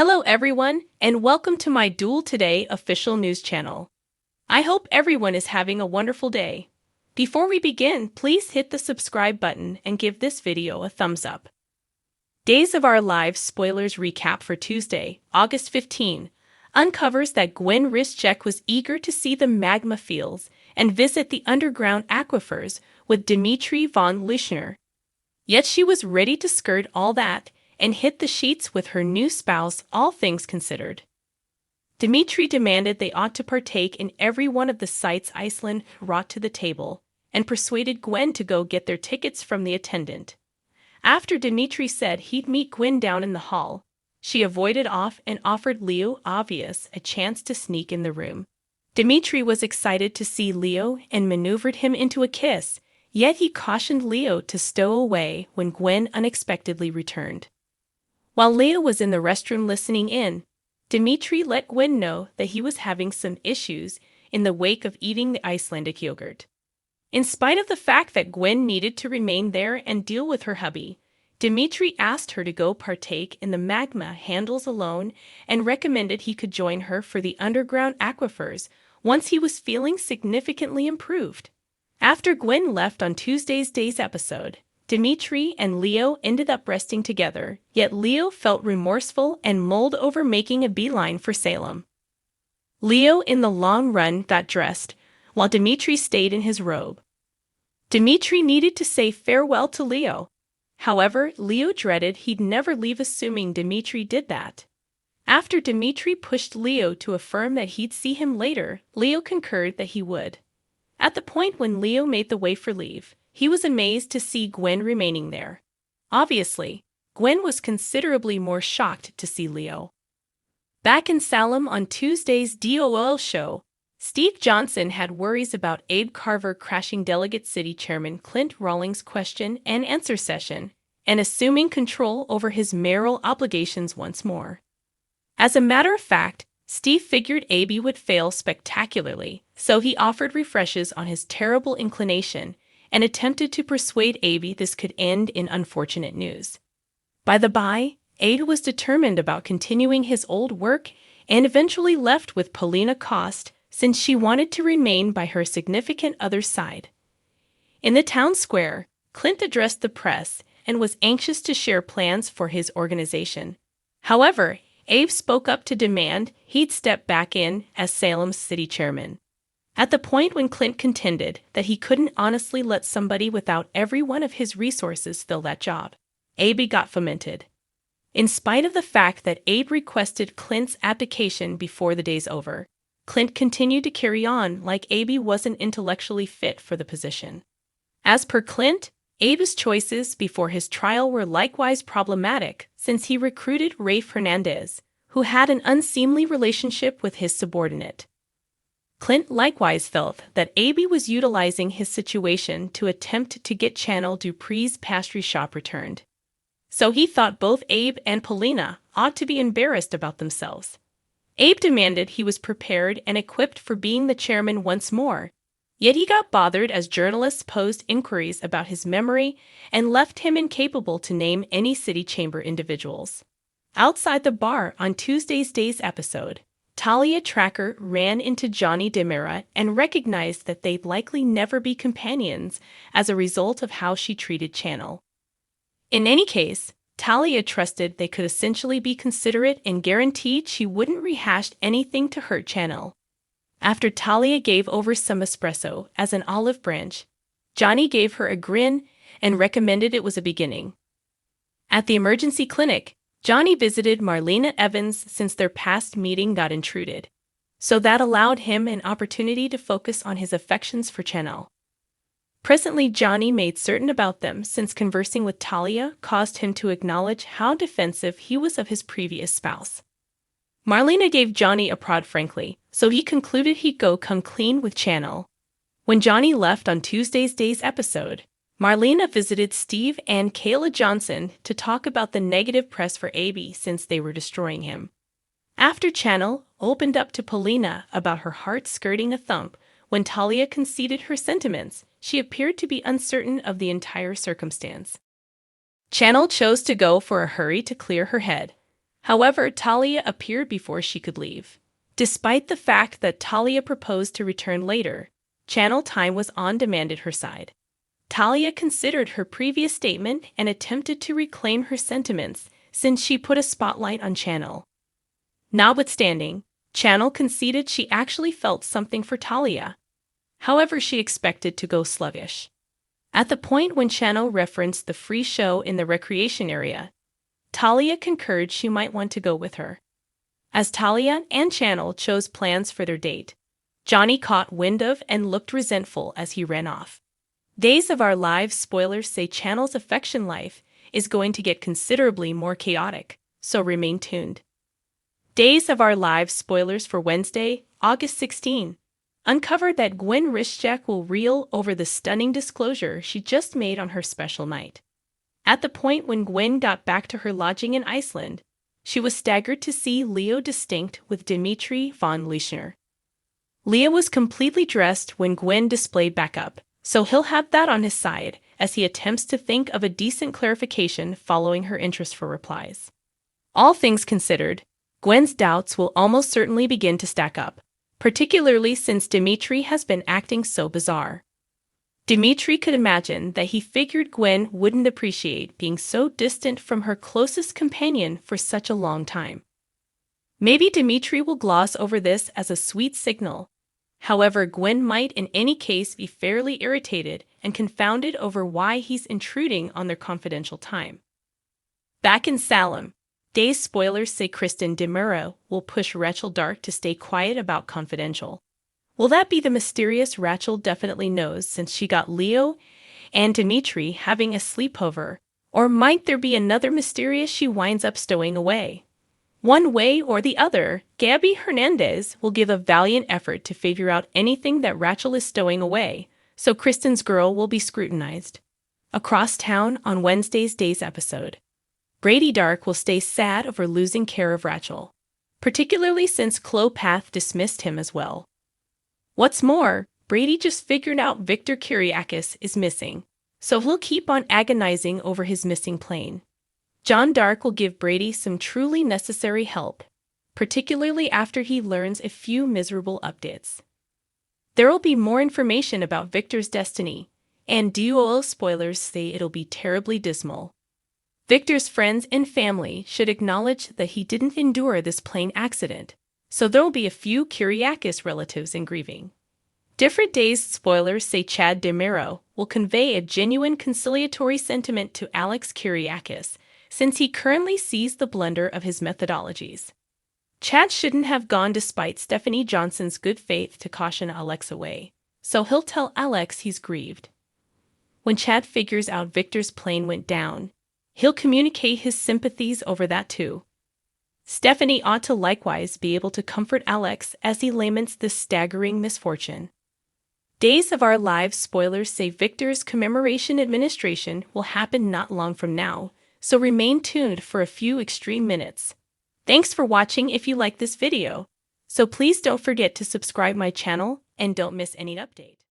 Hello everyone, and welcome to my Duel Today official news channel. I hope everyone is having a wonderful day. Before we begin, please hit the subscribe button and give this video a thumbs up. Days of Our Lives spoilers recap for Tuesday, August 15, uncovers that Gwen Rizchek was eager to see the magma fields and visit the underground aquifers with Dmitry von Lishner. Yet she was ready to skirt all that and hit the sheets with her new spouse, all things considered. Dmitry demanded they ought to partake in every one of the sights Iceland brought to the table, and persuaded Gwen to go get their tickets from the attendant. After Dmitry said he'd meet Gwen down in the hall, she avoided off and offered Leo Obvious a chance to sneak in the room. Dmitry was excited to see Leo and maneuvered him into a kiss, yet he cautioned Leo to stow away when Gwen unexpectedly returned. While Leo was in the restroom listening in, Dmitry let Gwen know that he was having some issues in the wake of eating the Icelandic yogurt. In spite of the fact that Gwen needed to remain there and deal with her hubby, Dmitry asked her to go partake in the magma handles alone and recommended he could join her for the underground aquifers once he was feeling significantly improved. After Gwen left on Tuesday's episode, Dmitry and Leo ended up resting together, yet Leo felt remorseful and mulled over making a beeline for Salem. Leo in the long run got dressed, while Dmitry stayed in his robe. Dmitry needed to say farewell to Leo. However, Leo dreaded he'd never leave, assuming Dmitry did that. After Dmitry pushed Leo to affirm that he'd see him later, Leo concurred that he would. At the point when Leo made the way for leave, he was amazed to see Gwen remaining there. Obviously, Gwen was considerably more shocked to see Leo. Back in Salem on Tuesday's DOL show, Steve Johnson had worries about Abe Carver crashing Delegate City Chairman Clint Rawlings' question and answer session and assuming control over his mayoral obligations once more. As a matter of fact, Steve figured Abe would fail spectacularly, so he offered refreshes on his terrible inclination and attempted to persuade Abe this could end in unfortunate news. By the by, Abe was determined about continuing his old work and eventually left with Polina Cost since she wanted to remain by her significant other's side. In the town square, Clint addressed the press and was anxious to share plans for his organization. However, Abe spoke up to demand he'd step back in as Salem's city chairman. At the point when Clint contended that he couldn't honestly let somebody without every one of his resources fill that job, Abe got fomented. In spite of the fact that Abe requested Clint's abdication before the day's over, Clint continued to carry on like Abe wasn't intellectually fit for the position. As per Clint, Abe's choices before his trial were likewise problematic since he recruited Rafe Hernandez, who had an unseemly relationship with his subordinate. Clint likewise felt that Abe was utilizing his situation to attempt to get Channel Dupree's pastry shop returned. So he thought both Abe and Polina ought to be embarrassed about themselves. Abe demanded he was prepared and equipped for being the chairman once more, yet he got bothered as journalists posed inquiries about his memory and left him incapable to name any city chamber individuals. Outside the bar on Tuesday's episode, Talia Tracker ran into Johnny DiMera and recognized that they'd likely never be companions as a result of how she treated Channel. In any case, Talia trusted they could essentially be considerate and guaranteed she wouldn't rehash anything to hurt Channel. After Talia gave over some espresso as an olive branch, Johnny gave her a grin and recommended it was a beginning. At the emergency clinic, Johnny visited Marlena Evans since their past meeting got intruded, so that allowed him an opportunity to focus on his affections for Channel. Presently, Johnny made certain about them since conversing with Talia caused him to acknowledge how defensive he was of his previous spouse. Marlena gave Johnny a prod frankly, so he concluded he'd go come clean with Channel. When Johnny left on Tuesday's episode, Marlena visited Steve and Kayla Johnson to talk about the negative press for Abe since they were destroying him. After Channel opened up to Polina about her heart skirting a thump when Talia conceded her sentiments, she appeared to be uncertain of the entire circumstance. Channel chose to go for a hurry to clear her head. However, Talia appeared before she could leave. Despite the fact that Talia proposed to return later, Channel Time was on demand at her side. Talia considered her previous statement and attempted to reclaim her sentiments since she put a spotlight on Channel. Notwithstanding, Channel conceded she actually felt something for Talia. However, she expected to go sluggish. At the point when Channel referenced the free show in the recreation area, Talia concurred she might want to go with her. As Talia and Channel chose plans for their date, Johnny caught wind of and looked resentful as he ran off. Days of Our Lives spoilers say Channel's affection life is going to get considerably more chaotic, so remain tuned. Days of Our Lives spoilers for Wednesday, August 16, uncovered that Gwen Rishchak will reel over the stunning disclosure she just made on her special night. At the point when Gwen got back to her lodging in Iceland, she was staggered to see Leo distinct with Dimitri von Leuschner. Leo was completely dressed when Gwen displayed back up, so he'll have that on his side as he attempts to think of a decent clarification following her interest for replies. All things considered, Gwen's doubts will almost certainly begin to stack up, particularly since Dimitri has been acting so bizarre. Dimitri could imagine that he figured Gwen wouldn't appreciate being so distant from her closest companion for such a long time. Maybe Dimitri will gloss over this as a sweet signal. However, Gwen might in any case be fairly irritated and confounded over why he's intruding on their confidential time. Back in Salem, Days spoilers say Kristen DeMuro will push Rachel Dark to stay quiet about confidential. Will that be the mysterious Rachel definitely knows since she got Leo and Dimitri having a sleepover, or might there be another mysterious she winds up stowing away? One way or the other, Gabby Hernandez will give a valiant effort to figure out anything that Rachel is stowing away, so Kristen's girl will be scrutinized. Across town on Wednesday's Days episode, Brady Dark will stay sad over losing care of Rachel, particularly since Chloe Path dismissed him as well. What's more, Brady just figured out Victor Kiriakis is missing, so he'll keep on agonizing over his missing plane. John Dark will give Brady some truly necessary help, particularly after he learns a few miserable updates. There will be more information about Victor's destiny, and DOO spoilers say it'll be terribly dismal. Victor's friends and family should acknowledge that he didn't endure this plane accident, so there'll be a few Kiriakis relatives in grieving. Different Days spoilers say Chad DeMuro will convey a genuine conciliatory sentiment to Alex Kiriakis, since he currently sees the blunder of his methodologies. Chad shouldn't have gone despite Stephanie Johnson's good faith to caution Alex away, so he'll tell Alex he's grieved. When Chad figures out Victor's plane went down, he'll communicate his sympathies over that too. Stephanie ought to likewise be able to comfort Alex as he laments this staggering misfortune. Days of Our Lives spoilers say Victor's commemoration administration will happen not long from now, so remain tuned for a few extreme minutes. Thanks for watching if you like this video, so please don't forget to subscribe my channel and don't miss any update.